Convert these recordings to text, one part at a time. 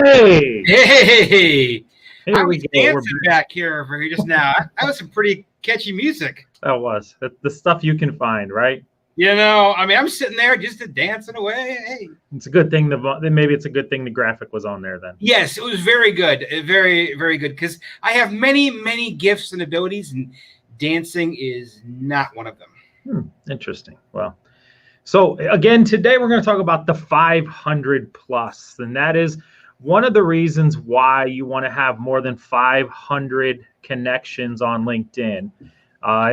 Hey, Hey, I here we was go. We're dancing back. back here for you just now. That was some pretty catchy music. That was the stuff you can find, right? I'm sitting there just dancing away. Hey. It's a good thing. Maybe it's a good thing the graphic was on there then. Yes, it was very good. Very, very good. Because I have many, many gifts and abilities, and dancing is not one of them. Interesting. Well, so again, today we're going to talk about the 500 plus, and that is one of the reasons why you want to have more than 500 connections on LinkedIn.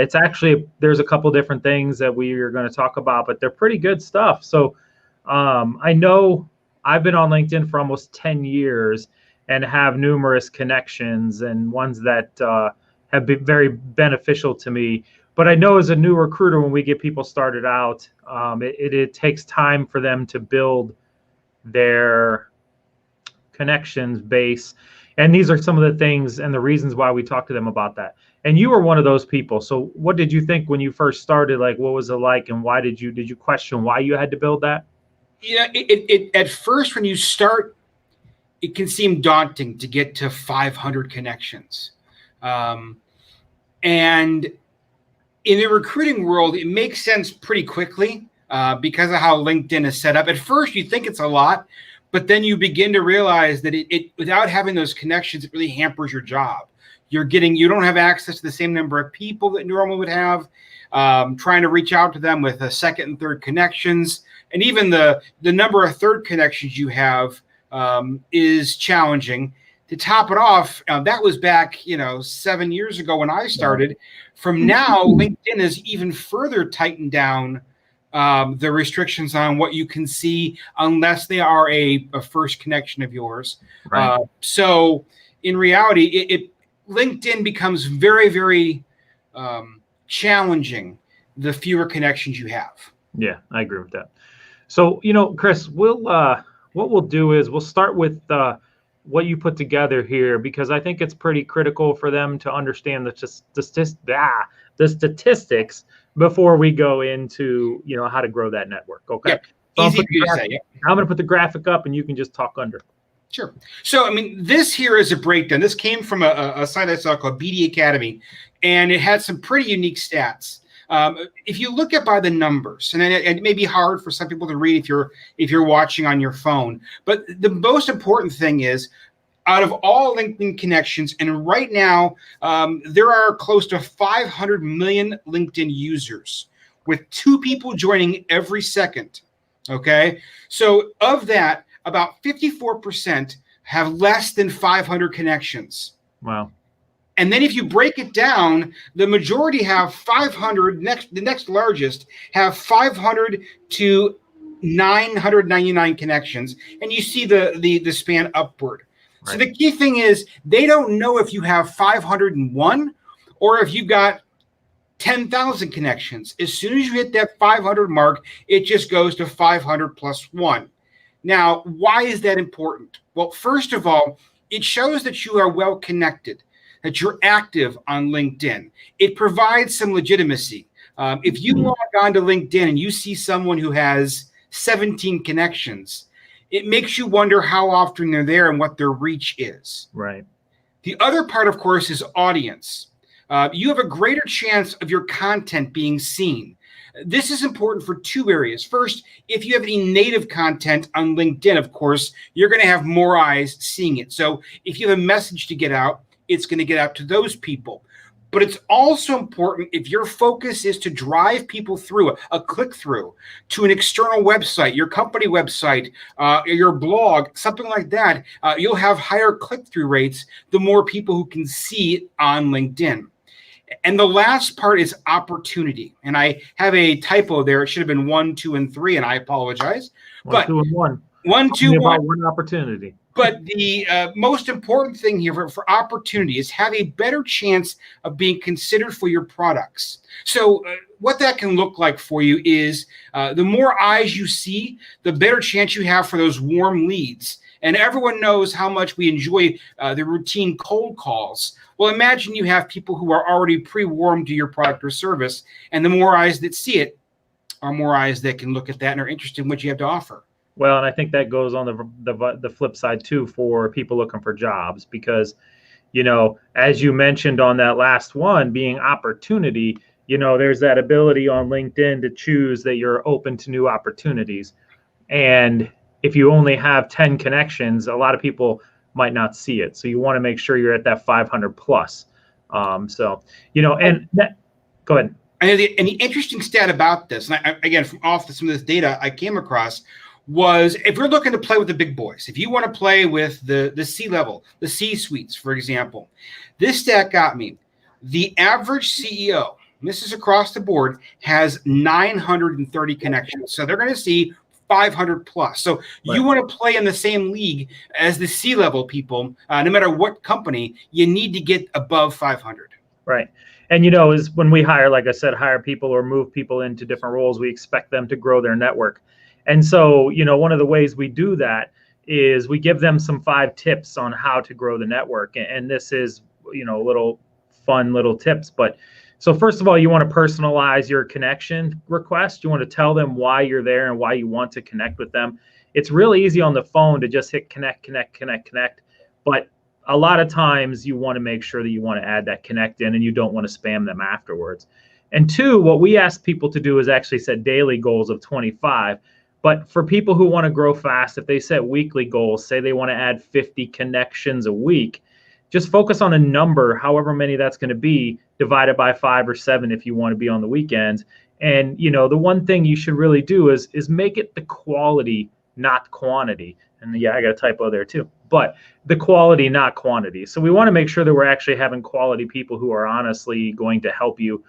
It's actually, there's a couple different things that we are going to talk about, but they're pretty good stuff. So I know I've been on LinkedIn for almost 10 years and have numerous connections and ones that have been very beneficial to me. But I know as a new recruiter, when we get people started out, it takes time for them to build their connections base. And these are some of the things and the reasons why we talk to them about that. And you were one of those people. So what did you think when you first started? Like, what was it like, and why did you question why you had to build that? Yeah, it at first when you start, it can seem daunting to get to 500 connections, and in the recruiting world, it makes sense pretty quickly because of how LinkedIn is set up. At first, you think it's a lot, but then you begin to realize that it without having those connections, it really hampers your job. You don't have access to the same number of people that normally would have. Trying to reach out to them with a second and third connections, and even the number of third connections you have is challenging. To top it off, that was back 7 years ago when I started. From now, LinkedIn has even further tightened down the restrictions on what you can see unless they are a first connection of yours. Right. So in reality, LinkedIn becomes very, very challenging the fewer connections you have. Yeah, I agree with that. So, Chris, what we'll do is we'll start with what you put together here, because I think it's pretty critical for them to understand the statistics before we go into how to grow that network. Okay. Yeah, So easy for you to say. Yeah. I'm going to put the graphic up, and you can just talk under. Sure. So, this here is a breakdown. This came from a site I saw called BD Academy, and it had some pretty unique stats. If you look at by the numbers, and it may be hard for some people to read if you're watching on your phone, but the most important thing is, out of all LinkedIn connections, and right now there are close to 500 million LinkedIn users, with 2 people joining every second. Okay, so of that, about 54% have less than 500 connections. Wow. And then if you break it down, the majority have 500. The next largest have 500 to 999 connections, and you see the span upward. Right. So the key thing is they don't know if you have 501 or if you've got 10,000 connections. As soon as you hit that 500 mark, it just goes to 500 plus 1. Now, why is that important? Well, first of all, it shows that you are well connected, that you're active on LinkedIn. It provides some legitimacy. If you log on to LinkedIn and you see someone who has 17 connections, it makes you wonder how often they're there and what their reach is. Right. The other part, of course, is audience. You have a greater chance of your content being seen. This is important for 2 areas. First, if you have any native content on LinkedIn, of course, you're going to have more eyes seeing it. So if you have a message to get out, it's going to get out to those people. But it's also important if your focus is to drive people through a click-through to an external website, your company website, your blog, something like that, you'll have higher click-through rates the more people who can see it on LinkedIn. And the last part is opportunity. And I have a typo there. It should have been 1, 2, and 3, and I apologize. 1, 2, and 1. 1, 2, 1. One opportunity. But the most important thing here for opportunity is have a better chance of being considered for your products. So what that can look like for you is the more eyes you see, the better chance you have for those warm leads. And everyone knows how much we enjoy the routine cold calls. Well, imagine you have people who are already pre-warmed to your product or service, and the more eyes that see it are more eyes that can look at that and are interested in what you have to offer. Well, and I think that goes on the flip side too for people looking for jobs, because, as you mentioned on that last one, being opportunity, there's that ability on LinkedIn to choose that you're open to new opportunities. And if you only have 10 connections, a lot of people might not see it. So you want to make sure you're at that 500 plus. And go ahead. And the interesting stat about this, and again, from some of this data I came across, was if you're looking to play with the big boys, if you want to play with the C-level, the C-suites, for example, this stat got me. The average CEO, and this is across the board, has 930 connections. So they're going to see 500 plus. So you want to play in the same league as the C-level people, no matter what company, you need to get above 500. Right. And, is when we hire, like I said, hire people or move people into different roles, we expect them to grow their network. And so, one of the ways we do that is we give them some 5 tips on how to grow the network. And this is, little fun little tips. But so first of all, you want to personalize your connection request. You want to tell them why you're there and why you want to connect with them. It's really easy on the phone to just hit connect. But a lot of times you want to make sure that you want to add that connect in, and you don't want to spam them afterwards. And 2, what we ask people to do is actually set daily goals of 25. But for people who want to grow fast, if they set weekly goals, say they want to add 50 connections a week, just focus on a number, however many that's going to be, divided by 5 or 7 if you want to be on the weekends. And, the one thing you should really do is make it the quality, not quantity. And yeah, I got a typo there too, but the quality, not quantity. So we want to make sure that we're actually having quality people who are honestly going to help you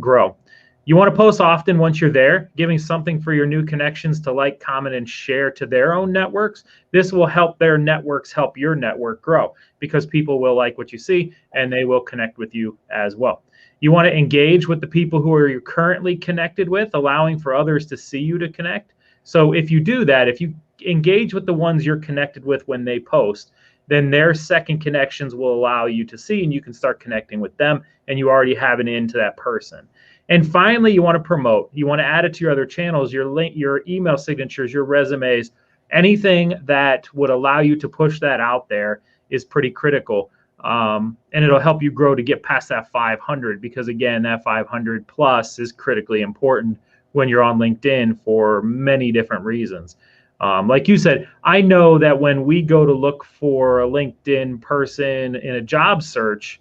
grow. You want to post often once you're there, giving something for your new connections to like, comment, and share to their own networks. This will help their networks help your network grow, because people will like what you see and they will connect with you as well. You want to engage with the people who are you currently connected with, allowing for others to see you to connect. So if you do that, if you engage with the ones you're connected with when they post, then their second connections will allow you to see, and you can start connecting with them, and you already have an in to that person. And finally, you want to promote. You want to add it to your other channels, your link, your email signatures, your resumes, anything that would allow you to push that out there is pretty critical. And it'll help you grow to get past that 500, because again, that 500 plus is critically important when you're on LinkedIn for many different reasons. Like you said, I know that when we go to look for a LinkedIn person in a job search,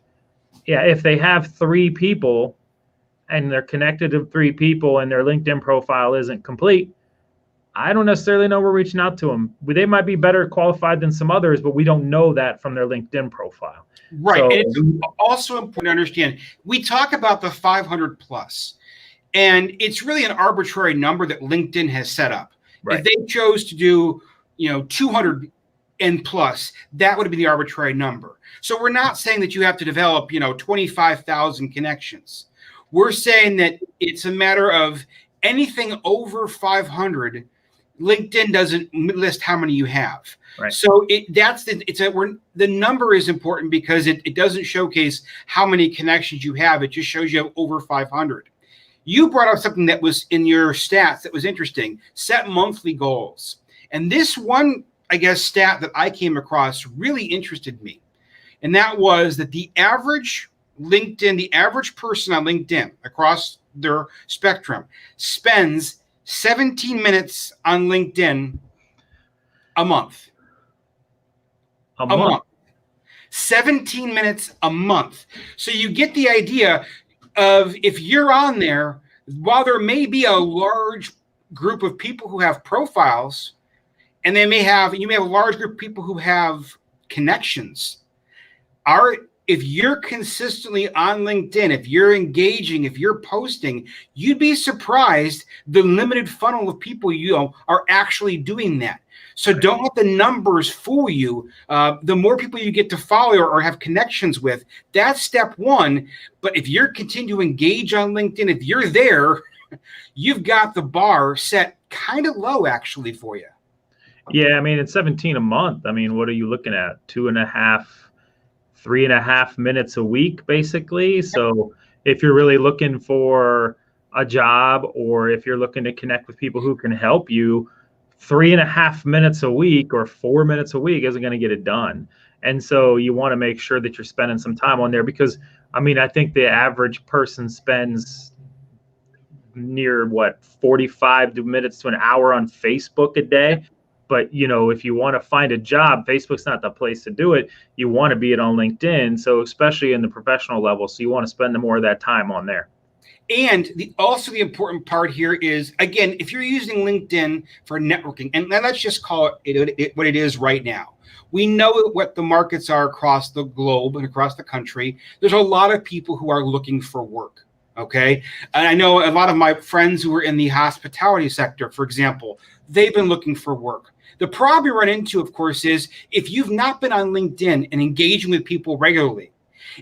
if they have 3 people and they're connected to 3 people and their LinkedIn profile isn't complete, I don't necessarily know we're reaching out to them. They might be better qualified than some others, but we don't know that from their LinkedIn profile. Right. So, and it's also important to understand, we talk about the 500 plus, and it's really an arbitrary number that LinkedIn has set up. Right. If they chose to do, 200 and plus, that would be the arbitrary number. So we're not saying that you have to develop, 25,000 connections. We're saying that it's a matter of anything over 500. LinkedIn doesn't list how many you have. Right. So the number is important because it doesn't showcase how many connections you have. It just shows you have over 500. You brought up something that was in your stats that was interesting. Set monthly goals. And this one, stat that I came across really interested me. And that was that the average person on LinkedIn across their spectrum spends 17 minutes on LinkedIn a month. A month. 17 minutes a month. So you get the idea of, if you're on there, while there may be a large group of people who have profiles, and you may have a large group of people who have connections, if you're consistently on LinkedIn, if you're engaging, if you're posting, you'd be surprised the limited funnel of people are actually doing that. So don't let the numbers fool you. The more people you get to follow or have connections with, that's step one. But if you're continuing to engage on LinkedIn, if you're there, you've got the bar set kind of low actually for you. Yeah, it's 17 a month. What are you looking at? 2.5, 3.5 minutes a week, basically. So if you're really looking for a job, or if you're looking to connect with people who can help you, 3.5 minutes a week or 4 minutes a week isn't going to get it done. And so you want to make sure that you're spending some time on there, because I mean, I think the average person spends near 45 minutes to an hour on Facebook a day. But, you know, if you want to find a job, Facebook's not the place to do it. You want to be it on LinkedIn. So especially in the professional level. So you want to spend more of that time on there. And also the important part here is, again, if you're using LinkedIn for networking, and let's just call it what it is right now. We know what the markets are across the globe and across the country. There's a lot of people who are looking for work. Okay. And I know a lot of my friends who are in the hospitality sector, for example, they've been looking for work. The problem you run into, of course, is if you've not been on LinkedIn and engaging with people regularly,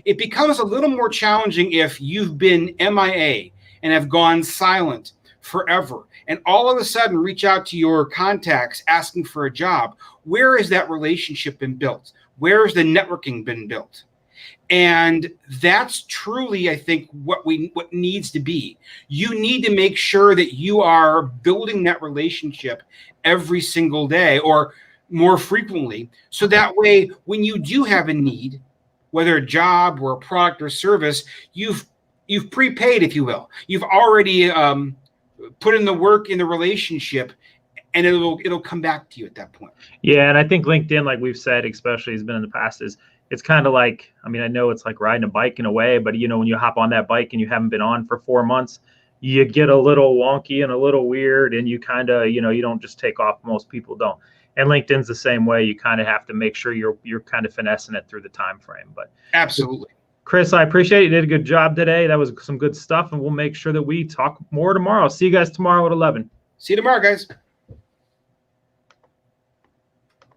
it becomes a little more challenging if you've been MIA and have gone silent forever, and all of a sudden reach out to your contacts asking for a job. Where has that relationship been built? Where has the networking been built? And that's truly, I think, what needs to be. You need to make sure that you are building that relationship every single day or more frequently. So that way, when you do have a need, whether a job or a product or service, you've prepaid, if you will. You've already put in the work in the relationship, and it'll come back to you at that point. Yeah, and I think LinkedIn, like we've said, especially has been in the past, is it's kind of like, I mean, I know it's like riding a bike in a way, but you know, when you hop on that bike and you haven't been on for 4 months, you get a little wonky and a little weird, and you kind of, you know, you don't just take off. Most people don't. And LinkedIn's the same way. You kind of have to make sure you're kind of finessing it through the time frame. But absolutely, Chris, I appreciate it. You did a good job today. That was some good stuff, and we'll make sure that we talk more tomorrow. See you guys tomorrow at 11. See you tomorrow, guys.